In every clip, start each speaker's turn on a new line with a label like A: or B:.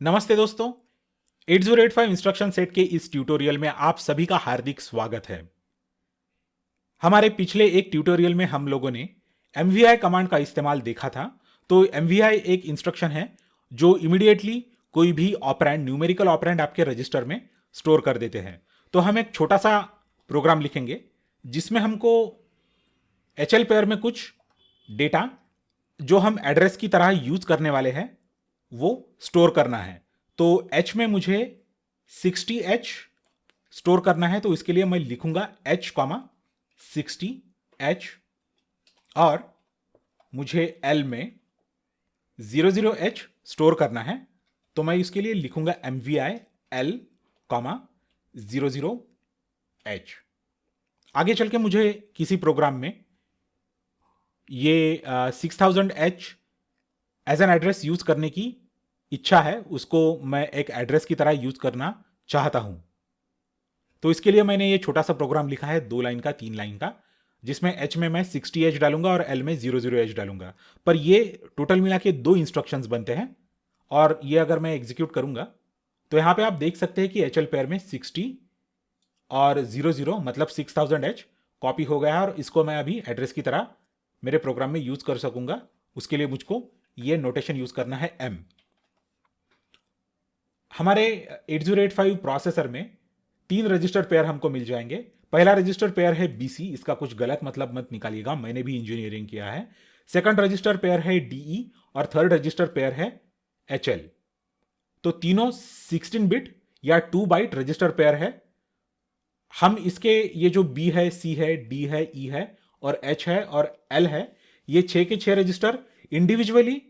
A: नमस्ते दोस्तों। 8085 instruction set के इस ट्यूटोरियल में आप सभी का हार्दिक स्वागत है। हमारे पिछले एक ट्यूटोरियल में हम लोगों ने MVI कमांड का इस्तेमाल देखा था। तो MVI एक इंस्ट्रक्शन है जो इमीडिएटली कोई भी ऑपरेंड, न्यूमेरिकल ऑपरेंड आपके रजिस्टर में स्टोर कर देते हैं। तो हम एक छोटा सा प्रोग्राम लिखेंगे जिसमें हमको HL पेयर में कुछ डेटा जो हम एड्रेस की तरह यूज करने वाले हैं वो स्टोर करना है। तो H में मुझे 60H स्टोर करना है, तो इसके लिए मैं लिखूंगा H, 60H, और मुझे L में 00H स्टोर करना है, तो मैं इसके लिए लिखूंगा MVI L, 00H। आगे चल के मुझे किसी प्रोग्राम में ये 6000H as an address use करने की इच्छा है, उसको मैं एक एड्रेस की तरह यूज करना चाहता हूं। तो इसके लिए मैंने ये छोटा सा प्रोग्राम लिखा है, 2 लाइन का, 3 लाइन का, जिसमें H में मैं 60H डालूंगा और L में 00H डालूंगा। पर ये टोटल मिला के 2 इंस्ट्रक्शंस बनते हैं। और ये अगर मैं एग्जीक्यूट करूंगा तो यहां पे आप देख सकते हैं कि HL पेयर में 60 और 00 मतलब 6000H कॉपी हो गया है, और इसको मैं अभी एड्रेस की तरह मेरे प्रोग्राम में यूज कर सकूंगा। उसके लिए मुझको ये नोटेशन यूज करना है M। हमारे 8085 प्रोसेसर में 3 रजिस्टर पेयर हमको मिल जाएंगे। पहला रजिस्टर पेयर है BC, इसका कुछ गलत मतलब मत निकालिएगा, मैंने भी इंजीनियरिंग किया है। सेकंड रजिस्टर पेयर है DE और थर्ड रजिस्टर पेयर है HL। तो तीनों 16 बिट या 2 बाइट रजिस्टर पेयर है। हम इसके ये जो B है, C है, D है, E है और H है और L है, ये 6 के 6 रजिस्टर इंडिविजुअली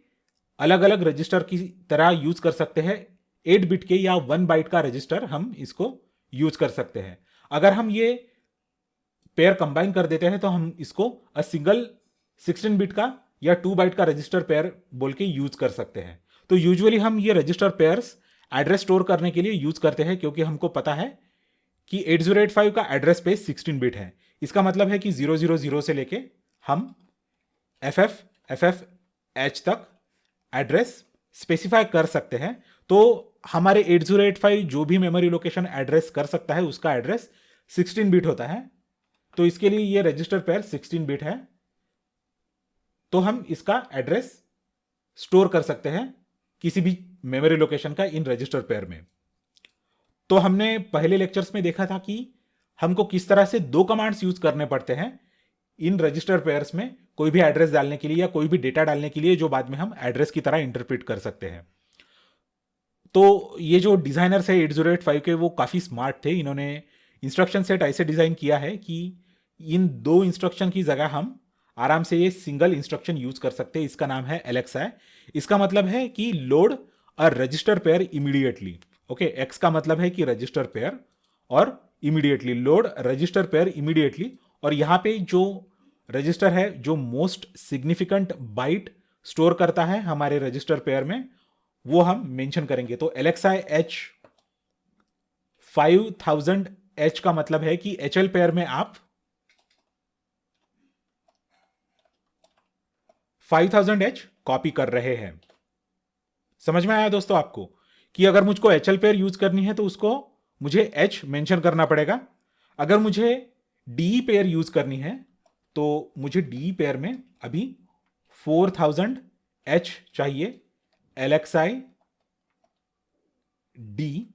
A: अलग अलग रजिस्टर की तरह यूज कर सकते हैं। 8 बिट के या 1 बाइट का रजिस्टर हम इसको यूज कर सकते हैं। अगर हम ये पेयर कंबाइन कर देते हैं तो हम इसको अ सिंगल 16 बिट का या 2 बाइट का रजिस्टर पेयर बोल के यूज कर सकते हैं। तो यूजुअली हम ये रजिस्टर पेयर्स एड्रेस स्टोर करने के लिए यूज करते हैं, क्योंकि हमको पता है कि 8085 का एड्रेस स्पेस 16 बिट है। इसका मतलब है कि 000 से लेके हम FFFFH तक एड्रेस स्पेसिफाई कर सकते हैं। तो हमारे 8085 जो भी मेमोरी लोकेशन एड्रेस कर सकता है उसका एड्रेस 16 बिट होता है। तो इसके लिए ये रजिस्टर पेयर 16 बिट है, तो हम इसका एड्रेस स्टोर कर सकते हैं किसी भी मेमोरी लोकेशन का इन रजिस्टर पेयर में। तो हमने पहले लेक्चर्स में देखा था कि हमको किस तरह से 2 कमांड्स यूज करने पड़ते हैं इन रजिस्टर पेयर्स में कोई भी एड्रेस डालने के लिए या कोई भी डेटा डालने के लिए, जो बाद में हम एड्रेस की तरह इंटरप्रेट कर सकते हैं। तो ये जो डिजाइनर्स है 8085 के, वो काफी स्मार्ट थे। इन्होंने इंस्ट्रक्शन सेट ऐसे डिजाइन किया है कि इन 2 इंस्ट्रक्शन की जगह हम आराम से ये सिंगल इंस्ट्रक्शन यूज कर सकते हैं। इसका नाम है LXI। इसका मतलब है कि load a resistor pair immediately. Okay, x का मतलब है कि रजिस्टर पेयर, और immediately load register pair immediately. और यहां पे जो रजिस्टर है जो मोस्ट सिग्निफिकेंट बाइट स्टोर करता है हमारे रजिस्टर पेयर में, वो हम मेंशन करेंगे। तो LXI H 5000H का मतलब है कि HL पेयर में आप 5000H कॉपी कर रहे हैं। समझ में आया दोस्तों आपको कि अगर मुझको HL पेयर यूज करनी है तो उसको मुझे H मेंशन करना पड़ेगा। अगर मुझे DE पेयर यूज करनी है तो मुझे DE पेयर में अभी 4000H चाहिए। LXI D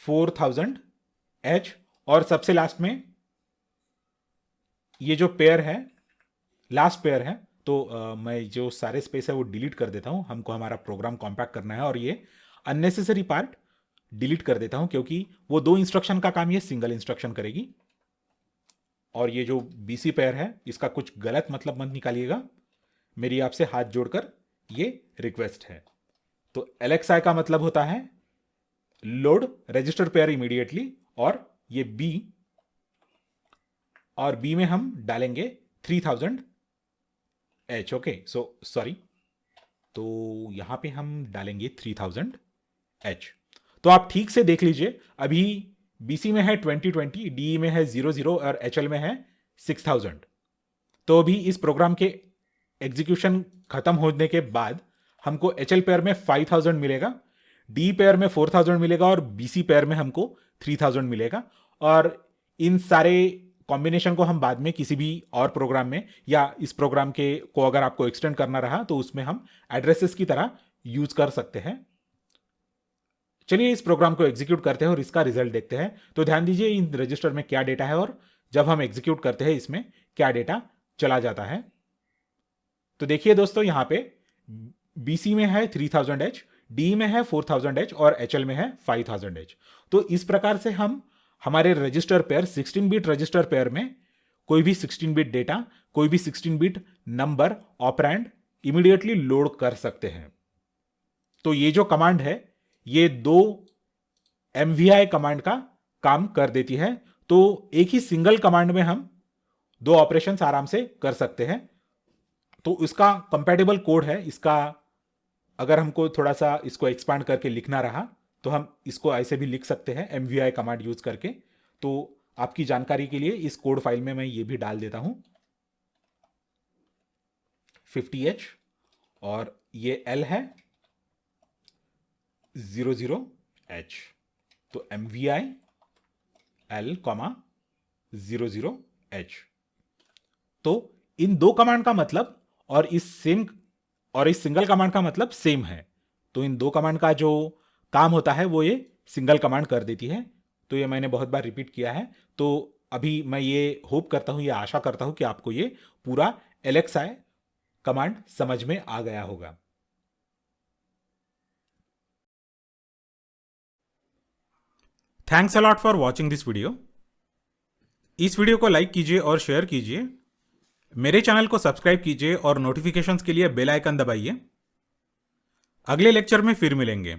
A: 4000H, और सबसे लास्ट में ये जो पेयर है, लास्ट पेयर है, तो मैं जो सारे स्पेस है वो डिलीट कर देता हूं। हमको हमारा प्रोग्राम कॉम्पैक्ट करना है और ये अननेसेसरी पार्ट डिलीट कर देता हूं, क्योंकि वो 2 इंस्ट्रक्शन का काम ये सिंगल इंस्ट्रक्शन करेगी। और ये जो BC पेयर है इसका कुछ गलत मतलब मत निकालिएगा, मेरी आपसे हाथ जोड़कर ये रिक्वेस्ट है। तो LXI का मतलब होता है लोड रजिस्टर पेयर इमीडिएटली, और ये B, और B में हम डालेंगे 3000H। ओके, सो सॉरी, तो यहां पे हम डालेंगे 3000H। तो आप ठीक से देख लीजिए, अभी BC में है 2020, DE में है 00 और HL में है 6000। तो अभी इस प्रोग्राम के एग्जीक्यूशन खत्म होने के बाद हमको HL पेयर में 5000 मिलेगा, D पेयर में 4000 मिलेगा और BC पेयर में हमको 3000 मिलेगा। और इन सारे कॉम्बिनेशन को हम बाद में किसी भी और प्रोग्राम में या इस प्रोग्राम के को अगर आपको एक्सटेंड करना रहा तो उसमें हम एड्रेसेस की तरह यूज कर सकते हैं। चलिए इस प्रोग्राम को एग्जीक्यूट करते हैं और इसका रिजल्ट देखते हैं। तो ध्यान दीजिए इन रजिस्टर में क्या डेटा है और जब हम एग्जीक्यूट करते हैं इसमें क्या डेटा चला जाता है। तो देखिए दोस्तों, यहां पे BC में है 3000H, D में है 4000H और HL में है 5000H। तो इस प्रकार से हम हमारे register pair 16 bit register pair में कोई भी 16 बिट डेटा, कोई भी 16 bit number operand immediately load कर सकते हैं। तो ये जो कमांड है ये 2 MVI कमांड का काम कर देती है। तो एक ही सिंगल कमांड में हम 2 ऑपरेशंस आराम से कर सकते हैं। तो इसका कंपैटिबल कोड है। इसका अगर हमको थोड़ा सा इसको एक्सपांड करके लिखना रहा तो हम इसको ऐसे भी लिख सकते हैं MVI कमांड यूज करके। तो आपकी जानकारी के लिए इस कोड फाइल में मैं ये भी डाल देता हूं 50H और ये L है 00H। तो MVI L, 00H। तो इन 2 कमांड का मतलब और इस सिंगल कमांड का मतलब सेम है। तो इन 2 कमांड का जो काम होता है वो ये सिंगल कमांड कर देती है। तो ये मैंने बहुत बार रिपीट किया है। तो अभी मैं ये होप करता हूं, ये आशा करता हूं कि आपको ये पूरा LXI कमांड समझ में आ गया होगा। Thanks a lot for watching this video. इस वीडियो को लाइक कीजिए और शेयर कीजिए। मेरे चैनल को सब्सक्राइब कीजिए और नोटिफिकेशंस के लिए बेल आइकन दबाइए। अगले लेक्चर में फिर मिलेंगे।